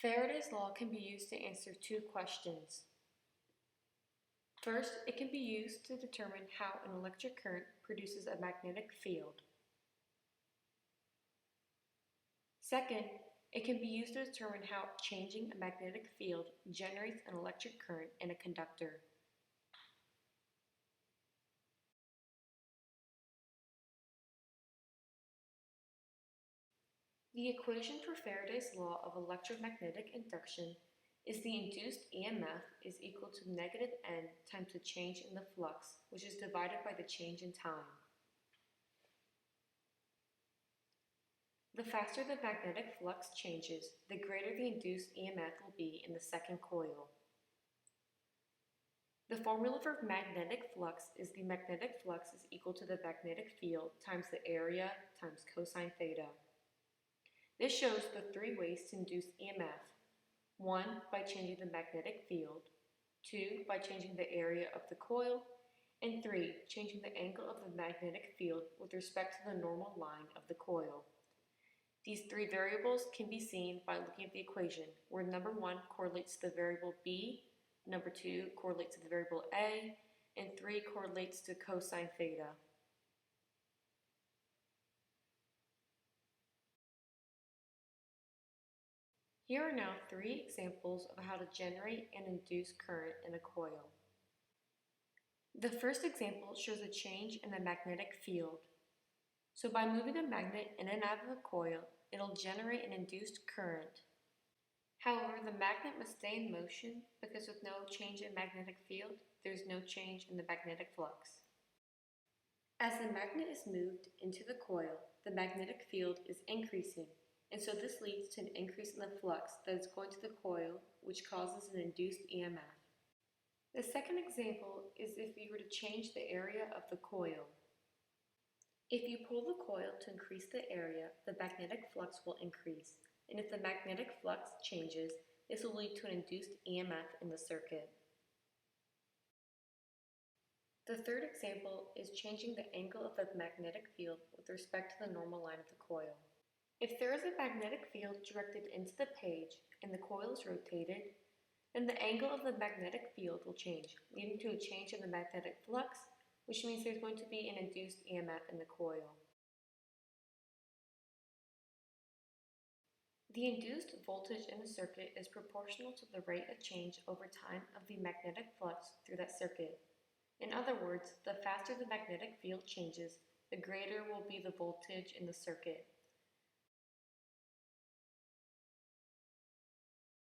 Faraday's law can be used to answer two questions. First, it can be used to determine how an electric current produces a magnetic field. Second, it can be used to determine how changing a magnetic field generates an electric current in a conductor. The equation for Faraday's law of electromagnetic induction is the induced EMF is equal to negative n times the change in the flux, which is divided by the change in time. The faster the magnetic flux changes, the greater the induced EMF will be in the second coil. The formula for magnetic flux is the magnetic flux is equal to the magnetic field times the area times cosine theta. This shows the three ways to induce EMF. 1. By changing the magnetic field. 2. By changing the area of the coil. And 3. Changing the angle of the magnetic field with respect to the normal line of the coil. These three variables can be seen by looking at the equation, where number 1 correlates to the variable b, number 2 correlates to the variable a, and 3 correlates to cosine theta. Here are now 3 examples of how to generate and induce current in a coil. The first example shows a change in the magnetic field. So by moving a magnet in and out of a coil, it'll generate an induced current. However, the magnet must stay in motion because with no change in magnetic field, there's no change in the magnetic flux. As the magnet is moved into the coil, the magnetic field is increasing, and so this leads to an increase in the flux that is going to the coil, which causes an induced EMF. The second example is if you were to change the area of the coil. If you pull the coil to increase the area, the magnetic flux will increase, and if the magnetic flux changes, this will lead to an induced EMF in the circuit. The third example is changing the angle of the magnetic field with respect to the normal line of the coil. If there is a magnetic field directed into the page and the coil is rotated, then the angle of the magnetic field will change, leading to a change in the magnetic flux, which means there's going to be an induced EMF in the coil. The induced voltage in the circuit is proportional to the rate of change over time of the magnetic flux through that circuit. In other words, the faster the magnetic field changes, the greater will be the voltage in the circuit.